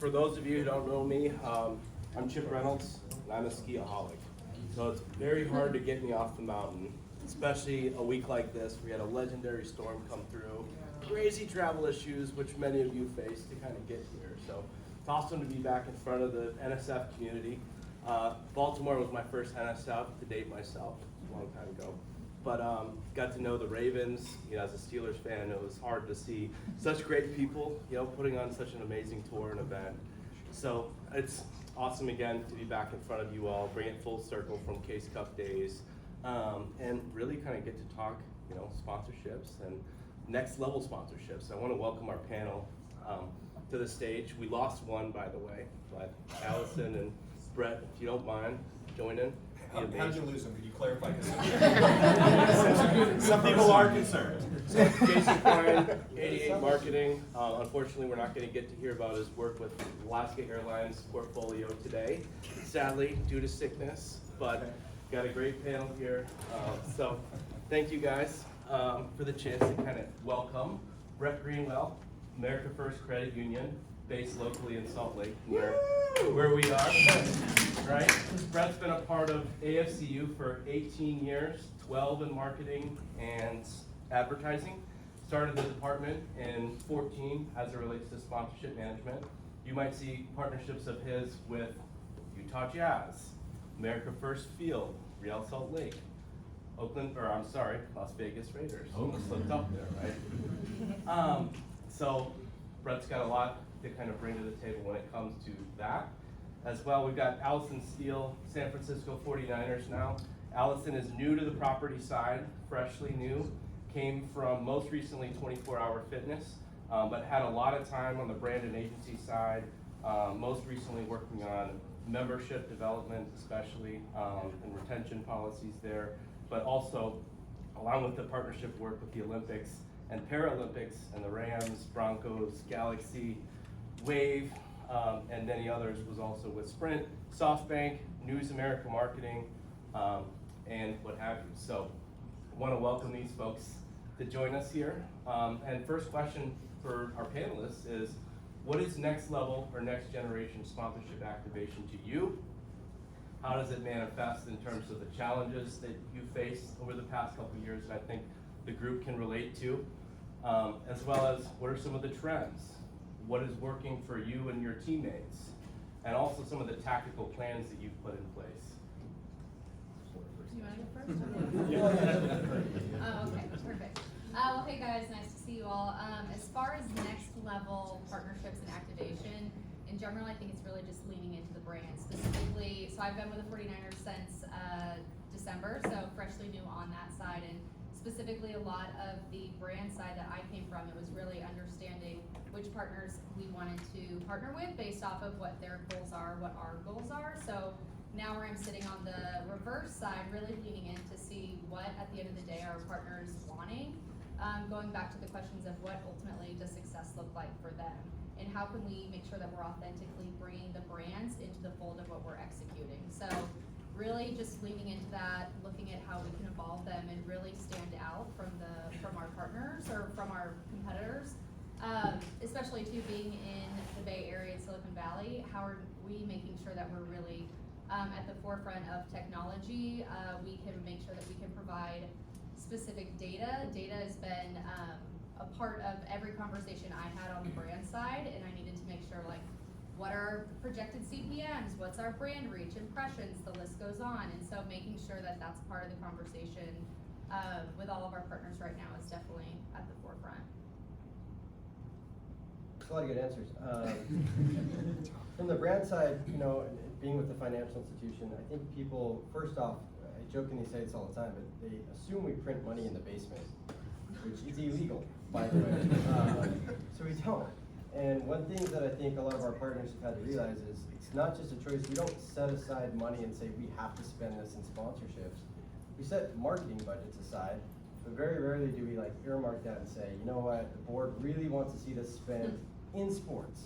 for those of you who don't know me, I'm Chip Reynolds, and I'm a skiaholic. So it's very hard to get me off the mountain, especially a week like this. We had a legendary storm come through, crazy travel issues, which many of you faced to kind of get here. So it's awesome to be back in front of the NSF community. Baltimore was my first NSF to date myself, a long time ago. But got to know the Ravens. As a Steelers fan, it was hard to see such great people, putting on such an amazing tour and event. So it's awesome again to be back in front of you all, bring it full circle from Case Cup days, and really kind of get to talk, sponsorships and next level sponsorships. I want to welcome our panel to the stage. We lost one, by the way, but Allison and Brett, if you don't mind, join in. How did you lose them? Could you clarify? Some people are concerned. So Jason Klein, 88 Marketing. Unfortunately, we're not going to get to hear about his work with Alaska Airlines portfolio today, sadly, due to sickness. But got a great panel here. So thank you guys for the chance to kind of welcome Brett Greenwell, America First Credit Union, based locally in Salt Lake, where we are, right? Brett's been a part of AFCU for 18 years, 12 in marketing and advertising. Started the department in 14 as it relates to sponsorship management. You might see partnerships of his with Utah Jazz, America First Field, Real Salt Lake, Las Vegas Raiders. Almost slipped up there, right? So Brett's got a lot to kind of bring to the table when it comes to that. As well, we've got Allison Steele, San Francisco 49ers now. Allison is new to the property side, freshly new. Came from most recently 24 Hour Fitness, but had a lot of time on the brand and agency side, most recently working on membership development, especially, and retention policies there, but also along with the partnership work with the Olympics and Paralympics and the Rams, Broncos, Galaxy, Wave, and many others, was also with Sprint, SoftBank, News America Marketing, and what have you. So I want to welcome these folks to join us here. And first question for our panelists is, what is next level or next generation sponsorship activation to you? How does it manifest in terms of the challenges that you faced over the past couple of years that I think the group can relate to? As well as, what are some of the trends? What is working for you and your teammates? And also some of the tactical plans that you've put in place. Do you want to go first? Oh, okay, perfect. Well, hey guys, nice to see you all. As far as next level partnerships and activation, in general, I think it's really just leaning into the brand specifically. So I've been with the 49ers since December, so freshly new on that side, and specifically a lot of the brand side that I came from, it was really understanding which partners we wanted to partner with based off of what their goals are, what our goals are. So now where I'm sitting on the reverse side, really leaning in to see what at the end of the day are partners wanting, going back to the questions of what ultimately does success look like for them, and how can we make sure that we're authentically bringing the brands into the fold of what we're executing. So really just leaning into that, looking at how we can evolve them and really stand out from our partners or from our competitors, especially too being in the Bay Area and Silicon Valley. How are we making sure that we're really at the forefront of technology? We can make sure that we can provide specific data. Data has been a part of every conversation I had on the brand side, and I needed to make sure, like, what are projected CPMs, what's our brand reach, impressions, the list goes on. And so making sure that that's part of the conversation with all of our partners right now is definitely at the forefront. That's a lot of good answers. From the brand side, being with the financial institution, I think people, first off, I jokingly say this all the time, but they assume we print money in the basement, which is illegal, by the way. So we don't. And one thing that I think a lot of our partners have had to realize is it's not just a choice. We don't set aside money and say we have to spend this in sponsorships. We set marketing budgets aside, but very rarely do we earmark that and say, you know what, the board really wants to see this spent in sports.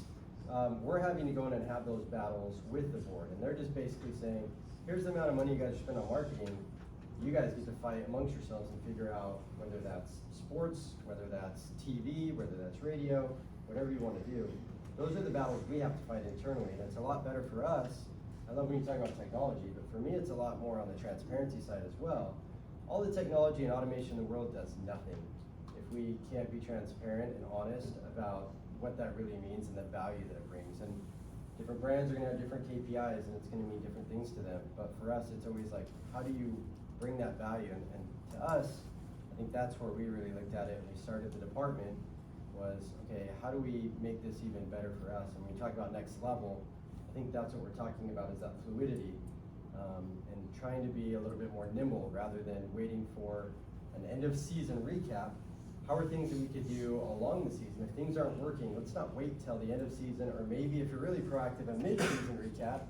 We're having to go in and have those battles with the board, and they're just basically saying, here's the amount of money you guys spend on marketing. You guys get to fight amongst yourselves and figure out whether that's sports, whether that's TV, whether that's radio, whatever you want to do. Those are the battles we have to fight internally, and it's a lot better for us. I love when you talk about technology, but for me, it's a lot more on the transparency side as well. All the technology and automation in the world does nothing if we can't be transparent and honest about what that really means and the value that it brings. And different brands are gonna have different KPIs and it's gonna mean different things to them. But for us, it's always like, how do you bring that value? And to us, I think that's where we really looked at it when we started the department was, okay, how do we make this even better for us? And when we talk about next level, I think that's what we're talking about is that fluidity. And trying to be a little bit more nimble rather than waiting for an end of season recap. How are things that we could do along the season? If things aren't working, let's not wait till the end of season, or maybe if you're really proactive, a mid-season recap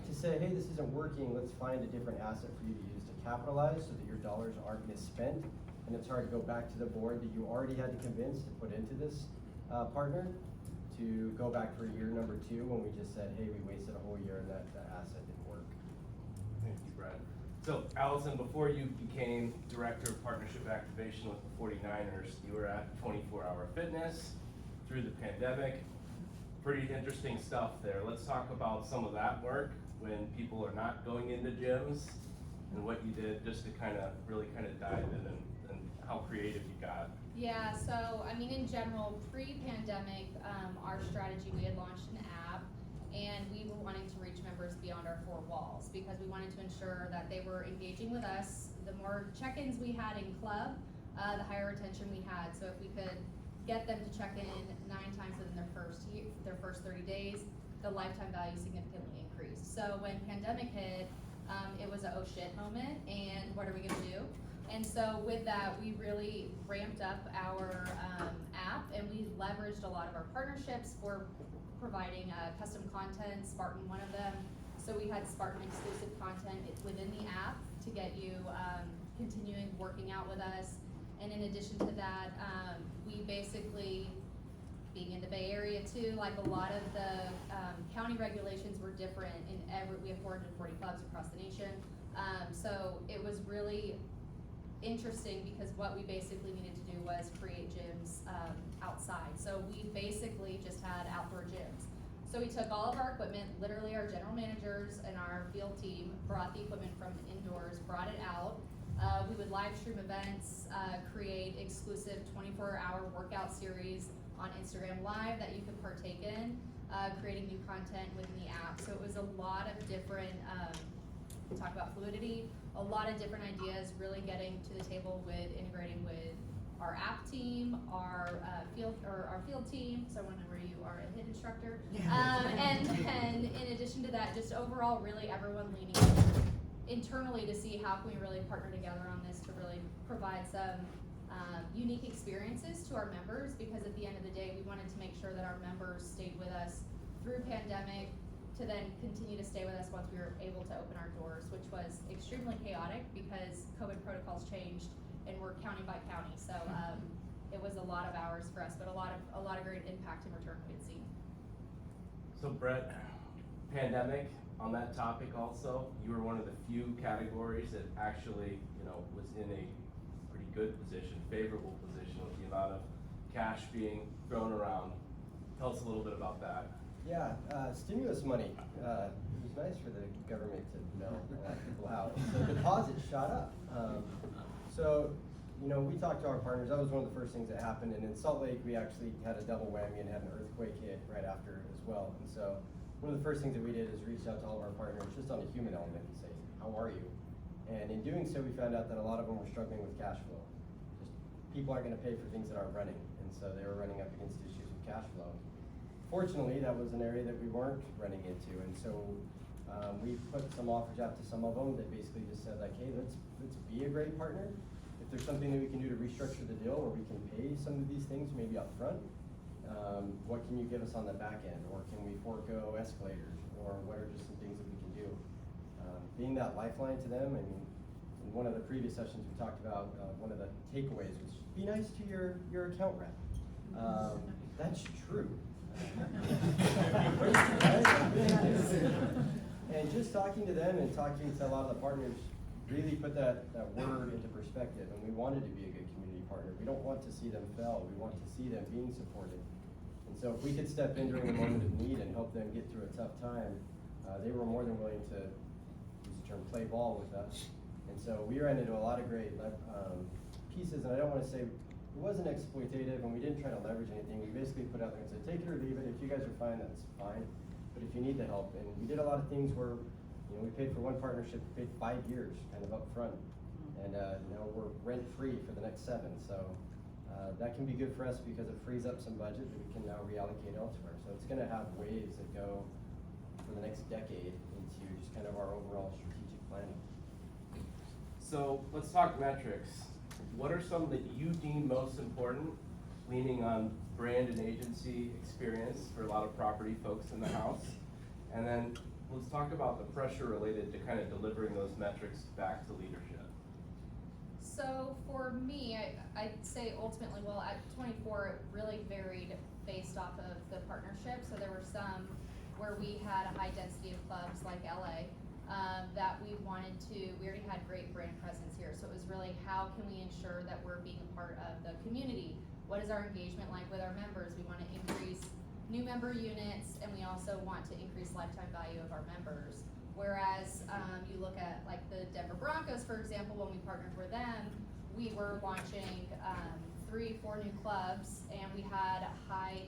to say, hey, this isn't working, let's find a different asset for you to use to capitalize so that your dollars aren't misspent. And it's hard to go back to the board that you already had to convince to put into this partner to go back for year number 2 when we just said, hey, we wasted a whole year and that asset didn't work. Thank you, Brad. So Allison, before you became Director of Partnership Activation with the 49ers, you were at 24 Hour Fitness through the pandemic. Pretty interesting stuff there. Let's talk about some of that work when people are not going into gyms and what you did just to really dive in and how creative you got. Yeah, so I mean, in general, pre-pandemic, our strategy, we had launched an app and we were wanting to reach members beyond our 4 walls because we wanted to ensure that they were engaging with us. The more check-ins we had in club, the higher retention we had. So if we could get them to check in 9 times within their first 30 days, the lifetime value significantly increased. So when pandemic hit, it was a oh shit moment, and what are we gonna do? And so with that, we really ramped up our app, and we leveraged a lot of our partnerships for providing custom content, Spartan one of them. So we had Spartan exclusive content within the app to get you continuing working out with us. And in addition to that, we basically, being in the Bay Area too, like a lot of the county regulations were different in we have 440 clubs across the nation. So it was really interesting because what we basically needed to do was create gyms outside. So we basically just had outdoor gyms. So we took all of our equipment, literally our general managers and our field team brought the equipment from indoors, brought it out. We would live stream events, create exclusive 24-hour workout series on Instagram Live that you could partake in, creating new content within the app. So it was a lot of different, we talk about fluidity, a lot of different ideas, really getting to the table with integrating with our app team, our field team, so I want to know where you are a HIIT instructor. And then in addition to that, just overall really everyone leaning internally to see how can we really partner together on this to really provide some unique experiences to our members, because at the end of the day, we wanted to make sure that our members stayed with us through pandemic to then continue to stay with us once we were able to open our doors, which was extremely chaotic because COVID protocols changed and we're county by county. So it was a lot of hours for us, but a lot of great impact and return we had seen. So Brett, pandemic, on that topic also, you were one of the few categories that actually, was in a pretty good position, favorable position with the amount of cash being thrown around. Tell us a little bit about that. Yeah, stimulus money. It was nice for the government to bail people out. So deposits shot up. So, we talked to our partners. That was one of the first things that happened. And in Salt Lake, we actually had a double whammy and had an earthquake hit right after as well. And so one of the first things that we did is reach out to all of our partners just on a human element and say, how are you? And in doing so, we found out that a lot of them were struggling with cash flow. Just people aren't going to pay for things that aren't running. And so they were running up against issues with cash flow. Fortunately, that was an area that we weren't running into. And so we put some offers out to some of them that basically just said like, hey, let's be a great partner. If there's something that we can do to restructure the deal where we can pay some of these things maybe up front, what can you give us on the back end? Or can we forego escalators? Or what are just some things that we can do? Being that lifeline to them, I mean, in one of the previous sessions we talked about one of the takeaways was be nice to your account rep. That's true. And just talking to them and talking to a lot of the partners really put that word into perspective, and we wanted to be a good community partner. We don't want to see them fail. We want to see them being supported. And And so if we could step in during a moment of need and help them get through a tough time, they were more than willing to, use the term, play ball with us. And so we ran into a lot of great pieces, and I don't want to say, it wasn't exploitative, and we didn't try to leverage anything. We basically put out there and said, take it or leave it. If you guys are fine, that's fine. But if you need the help, and we did a lot of things where, we paid for one partnership, we paid 5 years kind of up front. And now we're rent-free for the next 7. So that can be good for us because it frees up some budget that we can now reallocate elsewhere. So it's gonna have waves that go for the next decade into just kind of our overall strategic planning. So let's talk metrics. What are some that you deem most important, leaning on brand and agency experience for a lot of property folks in the house? And then let's talk about the pressure related to kind of delivering those metrics back to leadership. So for me, I'd say ultimately, well, at 24, it really varied based off of the partnership. So there were some where we had a high density of clubs like LA, that we already had great brand presence here. So it was really, how can we ensure that we're being a part of the community? What is our engagement like with our members? We want to increase new member units, and we also want to increase lifetime value of our members. Whereas you look at like the Denver Broncos, for example, when we partnered with them, we were launching 3-4 new clubs, and we had high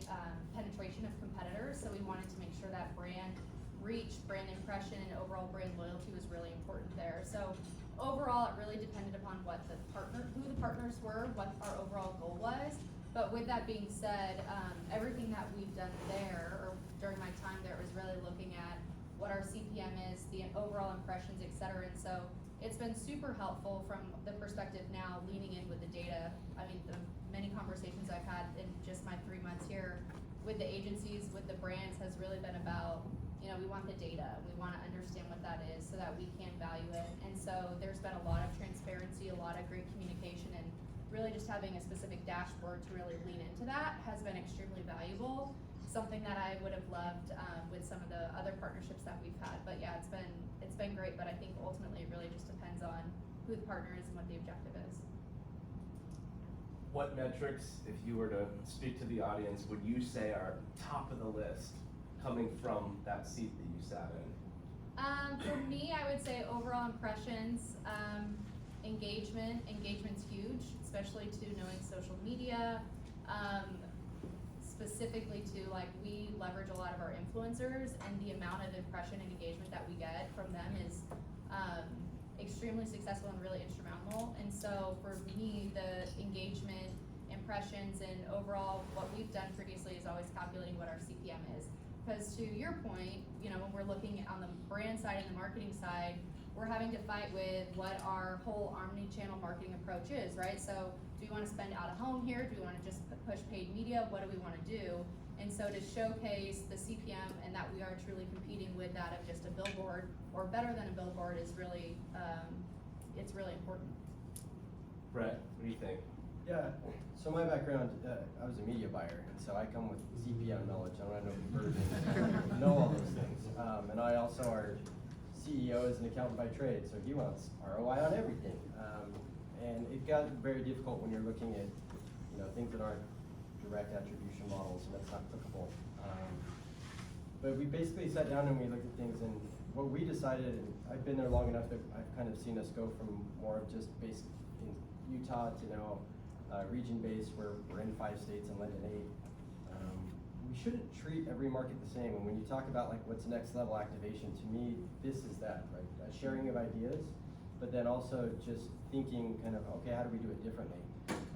penetration of competitors. So we wanted to make sure that brand reach, brand impression, and overall brand loyalty was really important there. So overall, it really depended upon who the partners were, what our overall goal was. But with that being said, everything that we've done there, or during my time there, was really looking at what our CPM is, the overall impressions, et cetera. And so it's been super helpful from the perspective now, leaning in with the data. I mean, the many conversations I've had in just my 3 months here with the agencies, with the brands, has really been about, we want the data, we want to understand what that is so that we can value it. And so there's been a lot of transparency, a lot of great communication, and really just having a specific dashboard to really lean into that has been extremely valuable. Something that I would have loved with some of the other partnerships that we've had. But yeah, it's been great, but I think ultimately it really just depends on who the partner is and what the objective is. What metrics, if you were to speak to the audience, would you say are top of the list coming from that seat that you sat in? For me, I would say overall impressions, engagement's huge, especially to knowing social media, specifically to we leverage a lot of our influencers, and the amount of impression and engagement that we get from them is extremely successful and really instrumental. And so for me, the engagement, impressions, and overall what we've done previously is always calculating what our CPM is. Because to your point, when we're looking on the brand side and the marketing side, we're having to fight with what our whole omni-channel marketing approach is, right? So do we want to spend out of home here? Do we want to just push paid media? What do we want to do? And so to showcase the CPM and that we are truly competing with that of just a billboard, or better than a billboard, is really, it's really important. Brett, what do you think? Yeah, so my background, I was a media buyer, and so I come with CPM knowledge. I don't know conversion, know all those things. And I also, our CEO is an accountant by trade, so he wants ROI on everything. And it got very difficult when you're looking at, things that aren't direct attribution models, and that's not applicable. But we basically sat down and we looked at things, and what we decided, and I've been there long enough that I've kind of seen us go from more of just based in Utah to now region-based, where we're in 5 states and London 8. We shouldn't treat every market the same. And when you talk about what's next level activation, to me, this is that, right? A sharing of ideas, but then also just thinking kind of, okay, how do we do it differently?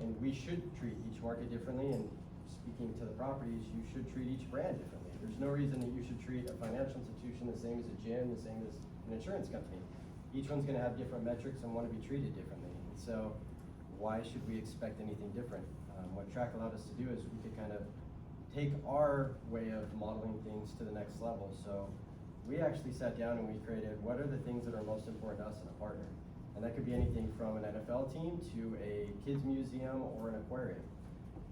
And we should treat each market differently, and speaking to the properties, you should treat each brand differently. There's no reason that you should treat a financial institution the same as a gym, the same as an insurance company. Each one's gonna have different metrics and wanna be treated differently. And so why should we expect anything different? What Track allowed us to do is we could kind of take our way of modeling things to the next level. So we actually sat down and we created, what are the things that are most important to us in a partner? And that could be anything from an NFL team to a kids museum or an aquarium.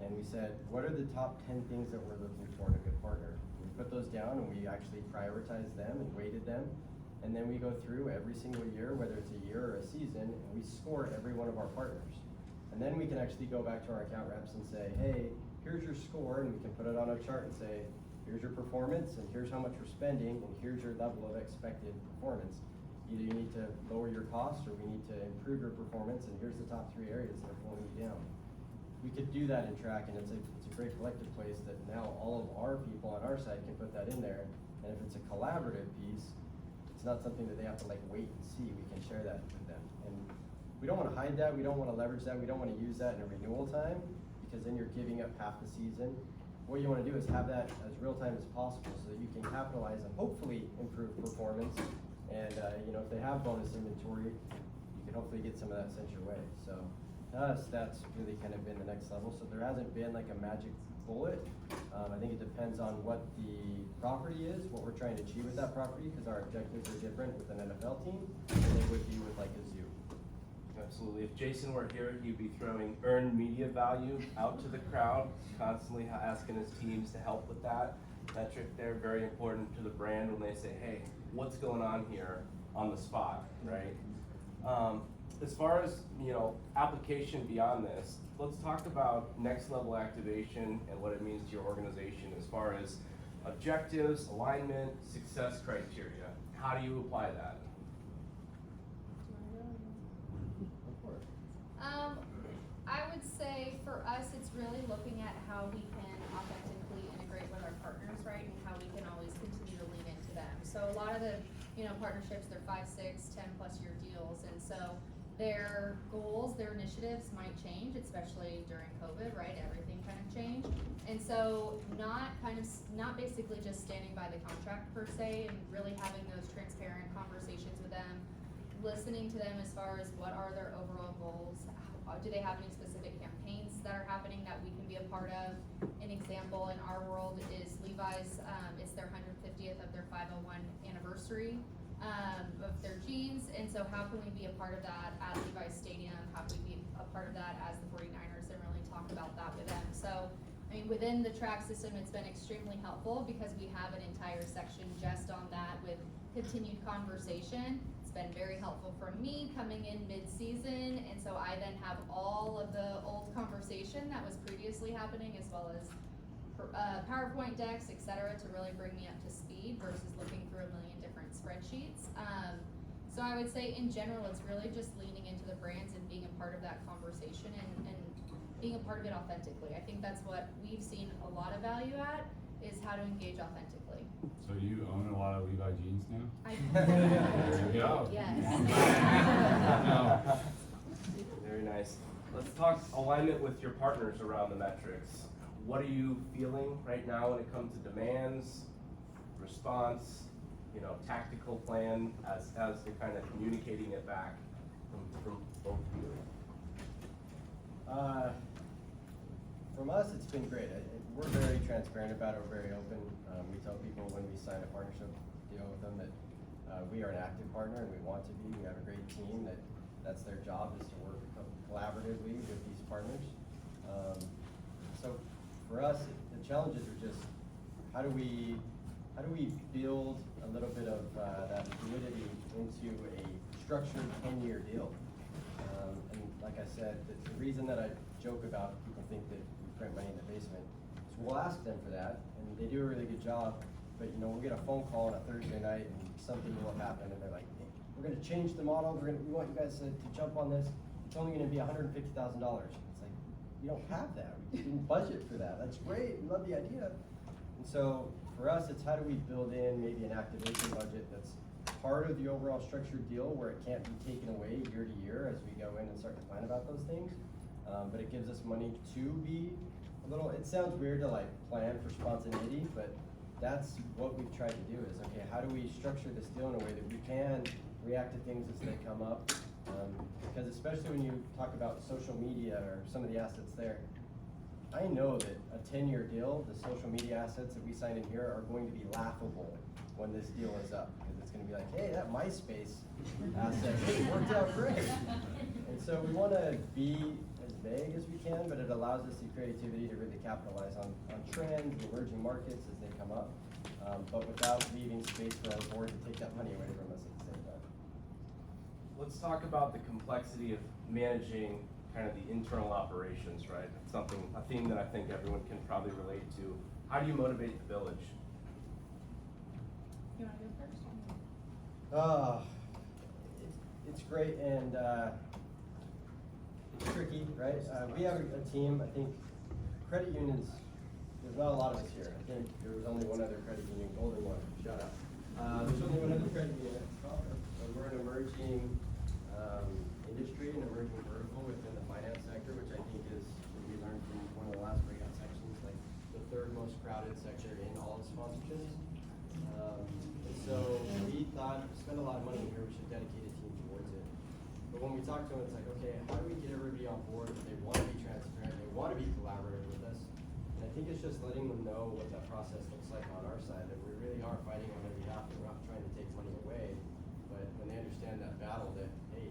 And we said, what are the top 10 things that we're looking for in a good partner? We put those down and we actually prioritized them and weighted them. And then we go through every single year, whether it's a year or a season, and we score every one of our partners. And then we can actually go back to our account reps and say, hey, here's your score, and we can put it on a chart and say, here's your performance, and here's how much we're spending, and here's your level of expected performance. Either you need to lower your costs, or we need to improve your performance, and here's the top 3 areas that are pulling you down. We could do that in track, and it's a great collective place that now all of our people on our side can put that in there. And if it's a collaborative piece, it's not something that they have to like wait and see. We can share that with them. And we don't want to hide that. We don't want to leverage that. We don't want to use that in a renewal time, because then you're giving up half the season. What you want to do is have that as real time as possible so that you can capitalize and hopefully improve performance. And you know, if they have bonus inventory, you can hopefully get some of that sent your way. So to us, that's really kind of been the next level. So there hasn't been like a magic bullet. I think it depends on what the property is, what we're trying to achieve with that property, because our objectives are different with an NFL team than they would be with like a zoo. Absolutely. If Jason were here, he'd be throwing earned media value out to the crowd, constantly asking his teams to help with that metric there. Very important to the brand when they say, hey, what's going on here on the spot, right? As far as, you know, application beyond this, let's talk about next level activation and what it means to your organization as far as objectives, alignment, success criteria. How do you apply that? I would say for us, it's really looking at how we can authentically integrate with our partners, right? And how we can always continue to lean into them. So a lot of the, you know, partnerships, they're 5, 6, 10 plus year deals. And so their goals, their initiatives might change, especially during COVID, right? Everything kind of changed. And so not basically just standing by the contract per se, and really having those transparent conversations with them, listening to them as far as what are their overall goals. Do they have any specific campaigns that are happening that we can be a part of? An example in our world is Levi's, it's their 150th of their 501 anniversary of their jeans. And so how can we be a part of that at Levi's Stadium? How can we be a part of that as the 49ers and really talk about that with them? So, I mean, within the track system, it's been extremely helpful because we have an entire section just on that with continued conversation. It's been very helpful for me coming in mid-season, and so I then have all of the old conversation that was previously happening, as well as PowerPoint decks, etc., to really bring me up to speed versus looking through a million different spreadsheets. So I would say in general, it's really just leaning into the brands and being a part of that conversation and being a part of it authentically. I think that's what we've seen a lot of value at, is how to engage authentically. So you own a lot of Levi jeans now? I There you go. Yes. Very nice. Let's talk alignment with your partners around the metrics. What are you feeling right now when it comes to demands, response, you know, tactical plan as to kind of communicating it back from both of you? From us, it's been great. We're very transparent about it. We're very open. We tell people when we sign a partnership deal with them that we are an active partner and we want to be. We have a great team that's their job, is to work collaboratively with these partners. So for us, the challenges are just how do we build a little bit of that fluidity into a structured 10-year deal. And like I said, the reason that I joke about people think that we print money in the basement is we'll ask them for that, and they do a really good job. But you know, we'll get a phone call on a Thursday night, and something will happen, and they're like, hey, "We're going to change the model. We want you guys to jump on this. It's only going to be $150,000." It's like, you don't have that. We didn't budget for that. That's great. We love the idea. And so for us, it's how do we build in maybe an activation budget that's part of the overall structured deal, where it can't be taken away year to year as we go in and start to plan about those things. But it gives us money to be a little, it sounds weird to like plan for spontaneity, but that's what we've tried to do is, okay, how do we structure this deal in a way that we can react to things as they come up? Because especially when you talk about social media or some of the assets there, I know that a 10-year deal, the social media assets that we sign in here are going to be laughable when this deal is up. Because it's going to be like, hey, that MySpace asset worked out great. And so we want to be as vague as we can, but it allows us the creativity to really capitalize on trends and emerging markets as they come up, but without leaving space for our board to take that money away from us at the same time. Let's talk about the complexity of managing kind of the internal operations, right? It's something, a theme that I think everyone can probably relate to. How do you motivate the village? You wanna go first? It's great and it's tricky, right? We have a team, I think, credit unions, there's not a lot of us here. I think there was only one other credit union, Golden One, shut up. There's only one other credit union at Crawford. So we're an emerging industry, an emerging vertical within the finance sector, which I think is, we learned from one of the last breakout sections, like the third most crowded sector in all of sponsorships. And so we thought, spend a lot of money here, we should dedicate a team towards it. But when we talked to them, it's like, okay, how do we get everybody on board? They want to be transparent, they want to be collaborative with us. And I think it's just letting them know what that process looks like on our side, that we really are fighting on their behalf, and we're not trying to take money away. But when they understand that battle, that, hey,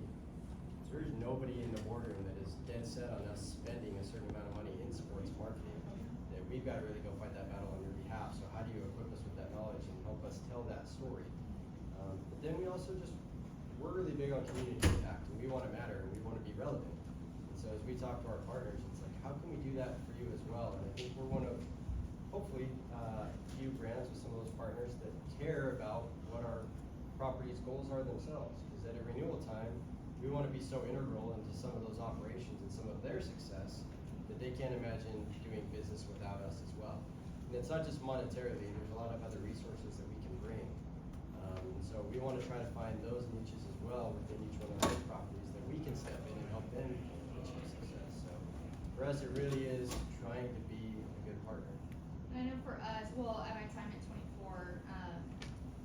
there's nobody in the boardroom that is dead set on us spending a certain amount of money in sports marketing, that we've got to really go fight that battle on your behalf. So how do you equip us with that knowledge and help us tell that story? But then we also just, we're really big on community impact, and we want to matter, and we want to be relevant. And so as we talk to our partners, it's like, how can we do that for you as well? And I think we're one of, hopefully, a few brands with some of those partners that care about what our property's goals are themselves. Because at a renewal time, we want to be so integral into some of those operations and some of their success that they can't imagine doing business without us as well. And it's not just monetarily, there's a lot of other resources that we can bring. And so we want to try to find those niches as well within each one of those properties that we can step in and help them achieve success. So for us, it really is trying to be a good partner. I know for us, well, at my time at 24,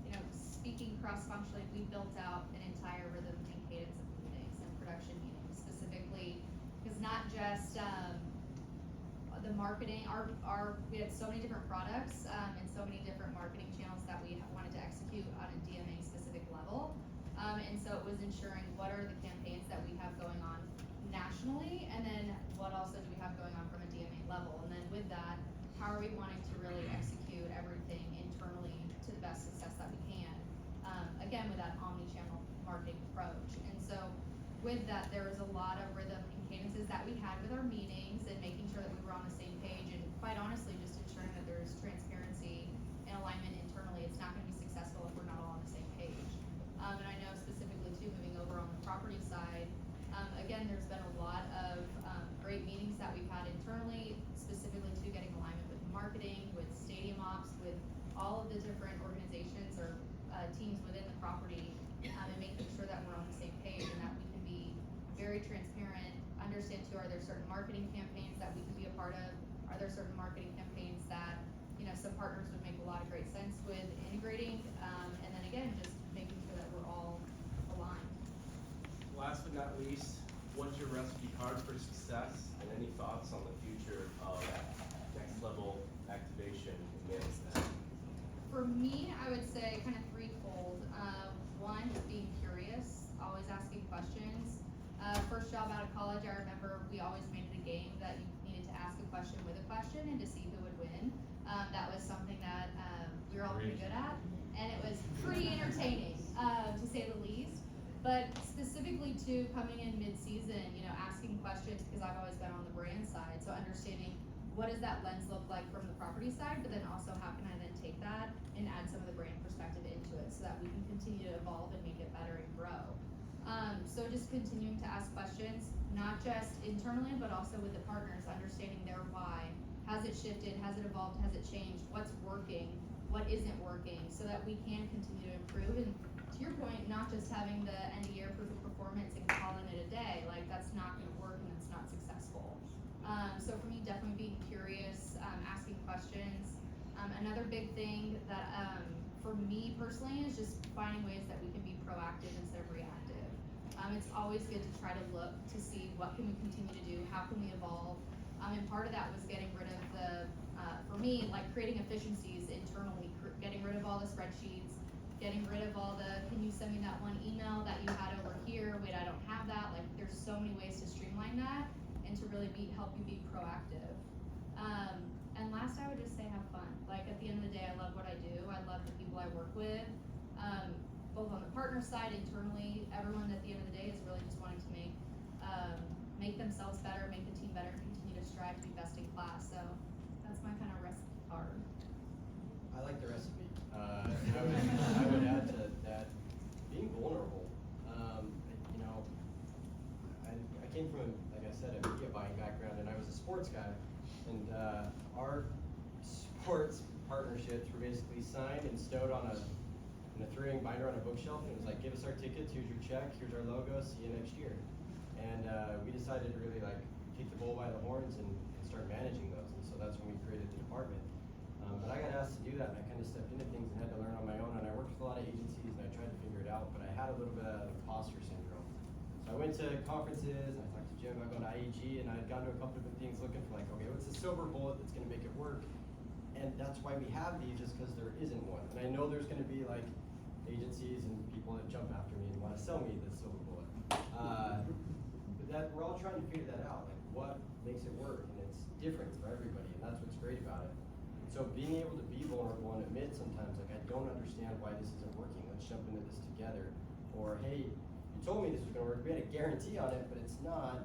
you know, speaking cross-functionally, we built out an entire rhythm and cadence of meetings and production meetings specifically, because not just the marketing, we had so many different products and so many different marketing channels that we wanted to execute on a DMA specific level. And so it was ensuring what are the campaigns that we have going on nationally, and then what also do we have going on from a DMA level. And then with that, how are we wanting to really execute everything internally to the best success that we can? Again, with that omni-channel marketing approach. And so with that, there was a lot of rhythm and cadences that we had with our meetings and making sure that we were on the same page, and quite honestly, just ensuring that there's transparency and alignment internally. It's not gonna be successful if we're not all on the same page. And I know specifically too, moving over on the property side, again, there's been a lot of great meetings that we've had internally, specifically to getting alignment with marketing, with stadium ops, with all of the different organizations or teams within the property, and making sure that we're on the same page and that we can be very transparent, understand too, are there certain marketing campaigns that we can be a part of? Are there certain marketing campaigns that, you know, some partners would make a lot of great sense with integrating, and then again, just making sure that we're all aligned. Last but not least, what's your recipe card for success, and any thoughts on the future of next level activation and management? For me, I would say kind of threefold. One, just being curious, always asking questions. First job out of college, I remember we always made it a game that you needed to ask a question with a question and to see who would win. That was something that we were all pretty good at, and it was pretty entertaining, to say the least. But specifically to coming in mid-season, you know, asking questions, because I've always been on the brand side, so understanding what does that lens look like from the property side, but then also how can I then take that and add some of the brand perspective into it so that we can continue to evolve and make it better and grow. So just continuing to ask questions, not just internally, but also with the partners, understanding their why. Has it shifted? Has it evolved? Has it changed? What's working? What isn't working? So that we can continue to improve. And to your point, not just having the end of year proof of performance and calling it a day, like that's not gonna work and it's not successful. So for me, definitely being curious, asking questions. Another big thing that for me personally is just finding ways that we can be proactive instead of reactive. It's always good to try to look to see what can we continue to do, how can we evolve. And part of that was getting rid of the, for me, like creating efficiencies internally, getting rid of all the spreadsheets, getting rid of all the, can you send me that one email that you had over here? Wait, I don't have that. Like there's so many ways to streamline that and to really help you be proactive. And last, I would just say have fun. Like at the end of the day, I love what I do. I love the people I work with. Both on the partner side, internally, everyone at the end of the day is really just wanting to make themselves ourselves better, make the team better, and continue to strive to be best in class. So that's my kind of recipe card. I like the recipe. I would add to that, being vulnerable. You know, I came from, like I said, a media buying background, and I was a sports guy. And our sports partnerships were basically signed and stowed on in a 3-ring binder on a bookshelf. And it was like, give us our tickets, here's your check, here's our logo, see you next year. And we decided to really like take the bull by the horns and start managing those. And so that's when we created the department. But I got asked to do that, and I kind of stepped into things and had to learn on my own. And I worked with a lot of agencies, and I tried to figure it out, but I had a little bit of imposter syndrome. So I went to conferences, and I talked to Jim about going to IEG, and I had gone to a couple different things looking for like, okay, what's the silver bullet that's going to make it work? And that's why we have these, is because there isn't one. And I know there's going to be like agencies and people that jump after me and want to sell me the silver bullet. But that we're all trying to figure that out, like what makes it work, and it's different for everybody, and that's what's great about it. So being able to be vulnerable and admit sometimes, like, I don't understand why this isn't working, let's jump into this together. Or, hey, you told me this was gonna work, we had a guarantee on it, but it's not,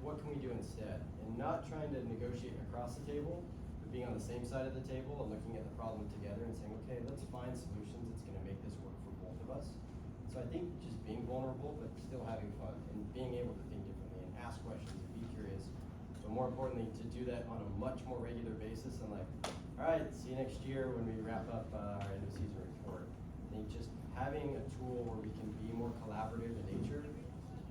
what can we do instead? And not trying to negotiate across the table, but being on the same side of the table and looking at the problem together and saying, okay, let's find solutions that's gonna make this work for both of us. So I think just being vulnerable, but still having fun, and being able to think differently and ask questions and be curious. But more importantly, to do that on a much more regular basis and like, all right, see you next year when we wrap up our end of season report. I think just having a tool where we can be more collaborative in nature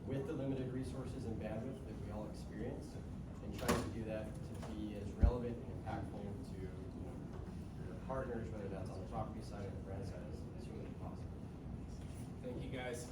with the limited resources and bandwidth that we all experience, and trying to do that to be as relevant and impactful to your partners, whether that's on the property side or the brand side, as humanly possible. Thank you, guys.